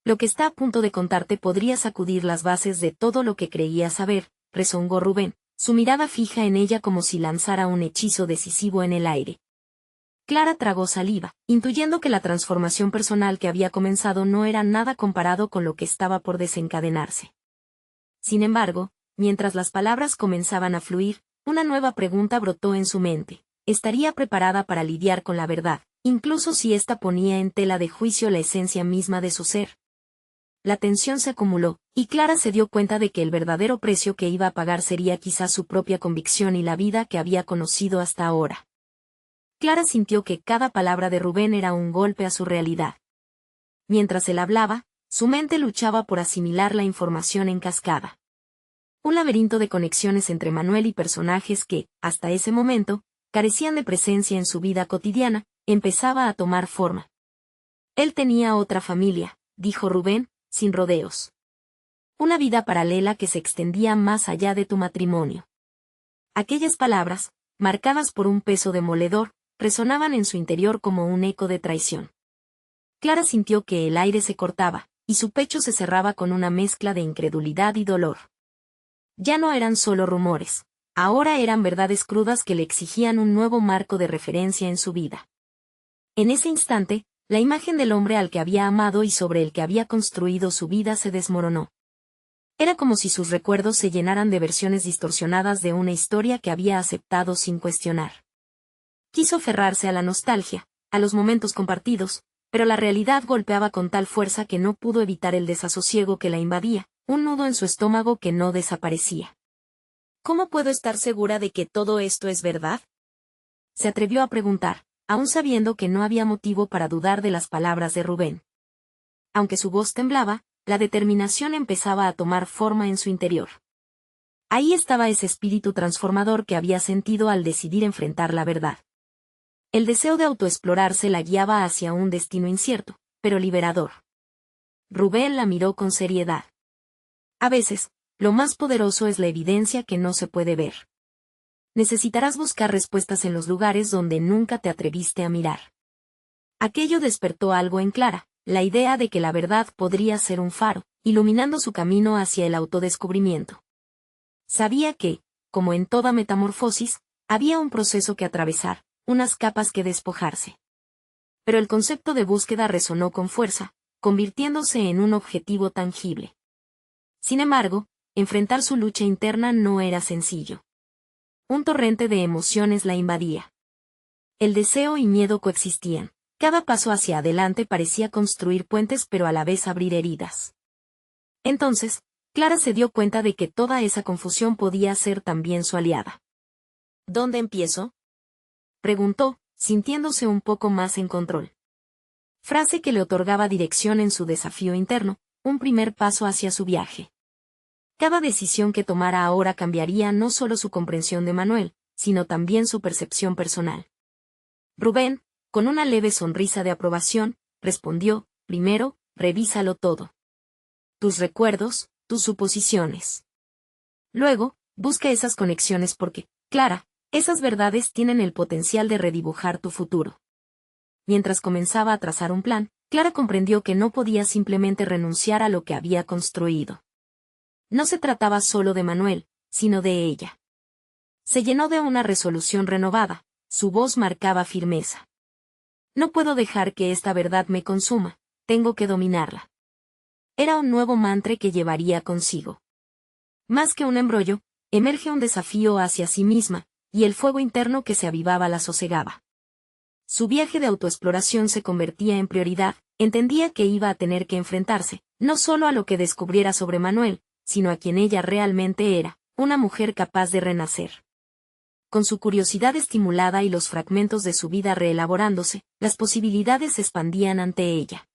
Lo que está a punto de contarte podría sacudir las bases de todo lo que creía saber, rezongó Rubén, su mirada fija en ella como si lanzara un hechizo decisivo en el aire. Clara tragó saliva, intuyendo que la transformación personal que había comenzado no era nada comparado con lo que estaba por desencadenarse. Sin embargo, mientras las palabras comenzaban a fluir, una nueva pregunta brotó en su mente. ¿Estaría preparada para lidiar con la verdad, incluso si ésta ponía en tela de juicio la esencia misma de su ser? La tensión se acumuló, y Clara se dio cuenta de que el verdadero precio que iba a pagar sería quizás su propia convicción y la vida que había conocido hasta ahora. Clara sintió que cada palabra de Rubén era un golpe a su realidad. Mientras él hablaba, su mente luchaba por asimilar la información en cascada. Un laberinto de conexiones entre Manuel y personajes que, hasta ese momento, carecían de presencia en su vida cotidiana, empezaba a tomar forma. Él tenía otra familia, dijo Rubén, sin rodeos. Una vida paralela que se extendía más allá de tu matrimonio. Aquellas palabras, marcadas por un peso demoledor, resonaban en su interior como un eco de traición. Clara sintió que el aire se cortaba, y su pecho se cerraba con una mezcla de incredulidad y dolor. Ya no eran solo rumores, ahora eran verdades crudas que le exigían un nuevo marco de referencia en su vida. En ese instante, la imagen del hombre al que había amado y sobre el que había construido su vida se desmoronó. Era como si sus recuerdos se llenaran de versiones distorsionadas de una historia que había aceptado sin cuestionar. Quiso aferrarse a la nostalgia, a los momentos compartidos, pero la realidad golpeaba con tal fuerza que no pudo evitar el desasosiego que la invadía, un nudo en su estómago que no desaparecía. ¿Cómo puedo estar segura de que todo esto es verdad?, se atrevió a preguntar, aún sabiendo que no había motivo para dudar de las palabras de Rubén. Aunque su voz temblaba, la determinación empezaba a tomar forma en su interior. Ahí estaba ese espíritu transformador que había sentido al decidir enfrentar la verdad. El deseo de autoexplorarse la guiaba hacia un destino incierto, pero liberador. Rubén la miró con seriedad. A veces, lo más poderoso es la evidencia que no se puede ver. Necesitarás buscar respuestas en los lugares donde nunca te atreviste a mirar. Aquello despertó algo en Clara, la idea de que la verdad podría ser un faro, iluminando su camino hacia el autodescubrimiento. Sabía que, como en toda metamorfosis, había un proceso que atravesar, unas capas que despojarse. Pero el concepto de búsqueda resonó con fuerza, convirtiéndose en un objetivo tangible. Sin embargo, enfrentar su lucha interna no era sencillo. Un torrente de emociones la invadía. El deseo y miedo coexistían. Cada paso hacia adelante parecía construir puentes pero a la vez abrir heridas. Entonces, Clara se dio cuenta de que toda esa confusión podía ser también su aliada. ¿Dónde empiezo?, preguntó, sintiéndose un poco más en control. Frase que le otorgaba dirección en su desafío interno, un primer paso hacia su viaje. Cada decisión que tomara ahora cambiaría no solo su comprensión de Manuel, sino también su percepción personal. Rubén, con una leve sonrisa de aprobación, respondió: primero, revísalo todo. Tus recuerdos, tus suposiciones. Luego, busca esas conexiones porque, Clara, esas verdades tienen el potencial de redibujar tu futuro. Mientras comenzaba a trazar un plan, Clara comprendió que no podía simplemente renunciar a lo que había construido. No se trataba solo de Manuel, sino de ella. Se llenó de una resolución renovada, su voz marcaba firmeza. No puedo dejar que esta verdad me consuma, tengo que dominarla. Era un nuevo mantra que llevaría consigo. Más que un embrollo, emerge un desafío hacia sí misma, y el fuego interno que se avivaba la sosegaba. Su viaje de autoexploración se convertía en prioridad, entendía que iba a tener que enfrentarse, no solo a lo que descubriera sobre Manuel, sino a quien ella realmente era, una mujer capaz de renacer. Con su curiosidad estimulada y los fragmentos de su vida reelaborándose, las posibilidades se expandían ante ella.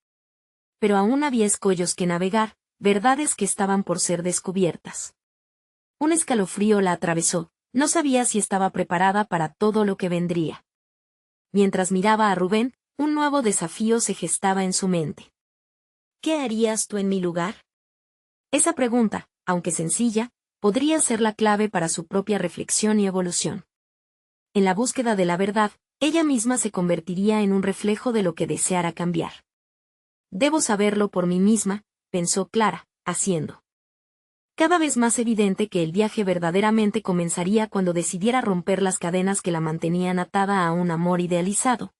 Pero aún había escollos que navegar, verdades que estaban por ser descubiertas. Un escalofrío la atravesó, no sabía si estaba preparada para todo lo que vendría. Mientras miraba a Rubén, un nuevo desafío se gestaba en su mente. ¿Qué harías tú en mi lugar? Esa pregunta, aunque sencilla, podría ser la clave para su propia reflexión y evolución. En la búsqueda de la verdad, ella misma se convertiría en un reflejo de lo que deseara cambiar. Debo saberlo por mí misma, pensó Clara, haciendo cada vez más evidente que el viaje verdaderamente comenzaría cuando decidiera romper las cadenas que la mantenían atada a un amor idealizado.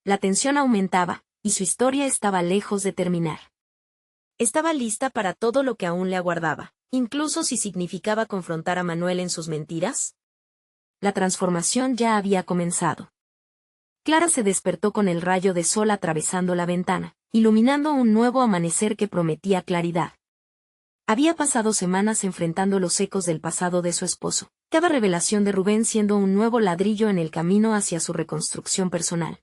La tensión aumentaba, y su historia estaba lejos de terminar. Estaba lista para todo lo que aún le aguardaba, incluso si significaba confrontar a Manuel en sus mentiras. La transformación ya había comenzado. Clara se despertó con el rayo de sol atravesando la ventana, iluminando un nuevo amanecer que prometía claridad. Había pasado semanas enfrentando los ecos del pasado de su esposo, cada revelación de Rubén siendo un nuevo ladrillo en el camino hacia su reconstrucción personal.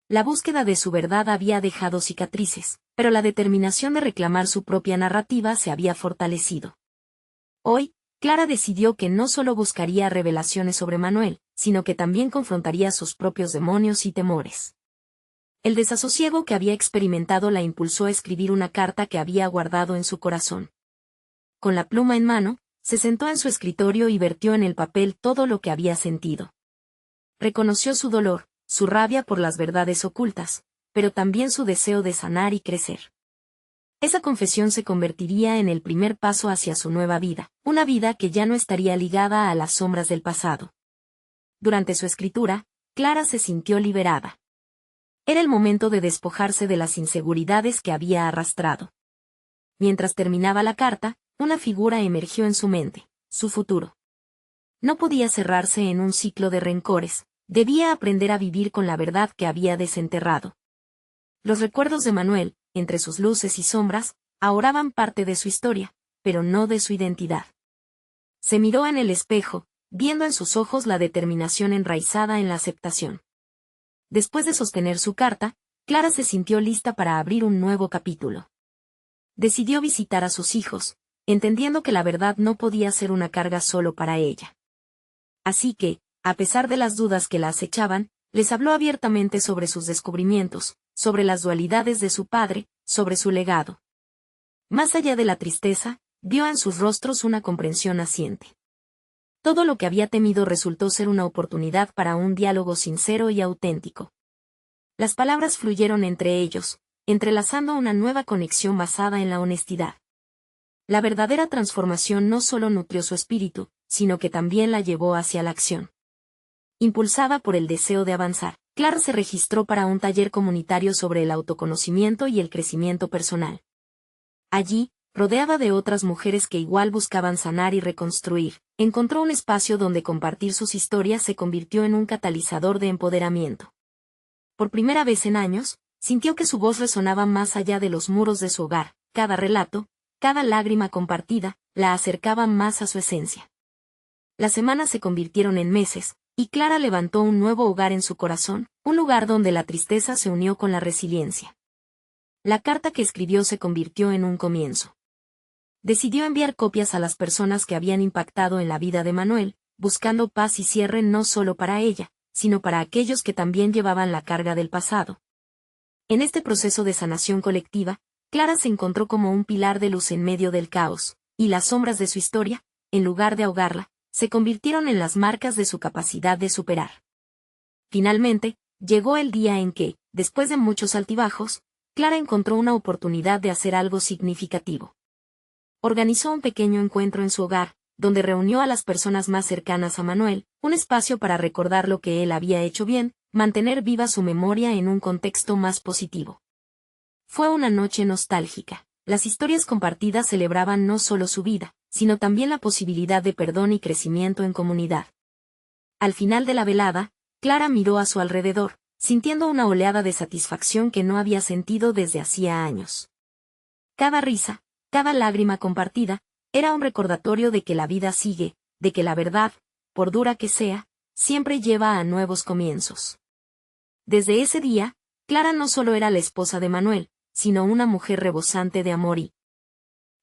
La búsqueda de su verdad había dejado cicatrices, pero la determinación de reclamar su propia narrativa se había fortalecido. Hoy, Clara decidió que no solo buscaría revelaciones sobre Manuel, sino que también confrontaría sus propios demonios y temores. El desasosiego que había experimentado la impulsó a escribir una carta que había guardado en su corazón. Con la pluma en mano, se sentó en su escritorio y vertió en el papel todo lo que había sentido. Reconoció su dolor, su rabia por las verdades ocultas, pero también su deseo de sanar y crecer. Esa confesión se convertiría en el primer paso hacia su nueva vida, una vida que ya no estaría ligada a las sombras del pasado. Durante su escritura, Clara se sintió liberada. Era el momento de despojarse de las inseguridades que había arrastrado. Mientras terminaba la carta, una figura emergió en su mente, su futuro. No podía cerrarse en un ciclo de rencores, debía aprender a vivir con la verdad que había desenterrado. Los recuerdos de Manuel, entre sus luces y sombras, ahora eran parte de su historia, pero no de su identidad. Se miró en el espejo, viendo en sus ojos la determinación enraizada en la aceptación. Después de sostener su carta, Clara se sintió lista para abrir un nuevo capítulo. decidió visitar a sus hijos, entendiendo que la verdad no podía ser una carga solo para ella. Así que, a pesar de las dudas que la acechaban, les habló abiertamente sobre sus descubrimientos, sobre las dualidades de su padre, sobre su legado. Más allá de la tristeza, vio en sus rostros una comprensión naciente. Todo lo que había temido resultó ser una oportunidad para un diálogo sincero y auténtico. Las palabras fluyeron entre ellos, entrelazando una nueva conexión basada en la honestidad. La verdadera transformación no solo nutrió su espíritu, sino que también la llevó hacia la acción. Impulsada por el deseo de avanzar, Clara se registró para un taller comunitario sobre el autoconocimiento y el crecimiento personal. Allí, rodeada de otras mujeres que igual buscaban sanar y reconstruir, encontró un espacio donde compartir sus historias se convirtió en un catalizador de empoderamiento. Por primera vez en años, sintió que su voz resonaba más allá de los muros de su hogar, cada relato, cada lágrima compartida, la acercaba más a su esencia. Las semanas se convirtieron en meses, y Clara levantó un nuevo hogar en su corazón, un lugar donde la tristeza se unió con la resiliencia. La carta que escribió se convirtió en un comienzo. Decidió enviar copias a las personas que habían impactado en la vida de Manuel, buscando paz y cierre no solo para ella, sino para aquellos que también llevaban la carga del pasado. En este proceso de sanación colectiva, Clara se encontró como un pilar de luz en medio del caos, y las sombras de su historia, en lugar de ahogarla, se convirtieron en las marcas de su capacidad de superar. Finalmente, llegó el día en que, después de muchos altibajos, Clara encontró una oportunidad de hacer algo significativo. Organizó un pequeño encuentro en su hogar, donde reunió a las personas más cercanas a Manuel, un espacio para recordar lo que él había hecho bien, mantener viva su memoria en un contexto más positivo. Fue una noche nostálgica. Las historias compartidas celebraban no solo su vida, sino también la posibilidad de perdón y crecimiento en comunidad. Al final de la velada, Clara miró a su alrededor, sintiendo una oleada de satisfacción que no había sentido desde hacía años. Cada risa, cada lágrima compartida, era un recordatorio de que la vida sigue, de que la verdad, por dura que sea, siempre lleva a nuevos comienzos. Desde ese día, Clara no solo era la esposa de Manuel, sino una mujer rebosante de amor y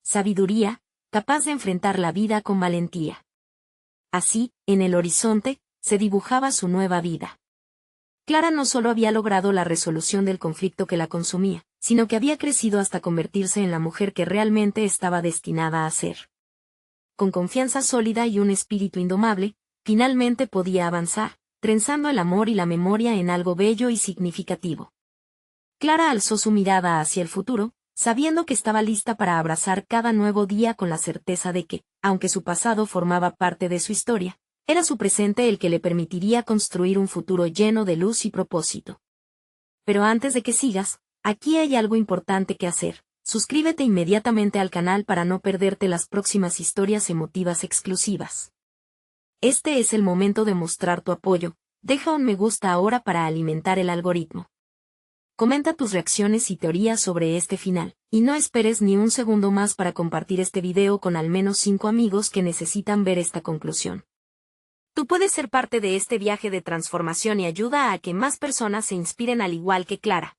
sabiduría, capaz de enfrentar la vida con valentía. Así, en el horizonte, se dibujaba su nueva vida. Clara no solo había logrado la resolución del conflicto que la consumía, sino que había crecido hasta convertirse en la mujer que realmente estaba destinada a ser. Con confianza sólida y un espíritu indomable, finalmente podía avanzar, trenzando el amor y la memoria en algo bello y significativo. Clara alzó su mirada hacia el futuro, sabiendo que estaba lista para abrazar cada nuevo día con la certeza de que, aunque su pasado formaba parte de su historia, era su presente el que le permitiría construir un futuro lleno de luz y propósito. Pero antes de que sigas, aquí hay algo importante que hacer. Suscríbete inmediatamente al canal para no perderte las próximas historias emotivas exclusivas. Este es el momento de mostrar tu apoyo. Deja un me gusta ahora para alimentar el algoritmo. Comenta tus reacciones y teorías sobre este final, y no esperes ni un segundo más para compartir este video con al menos 5 amigos que necesitan ver esta conclusión. Tú puedes ser parte de este viaje de transformación y ayuda a que más personas se inspiren al igual que Clara.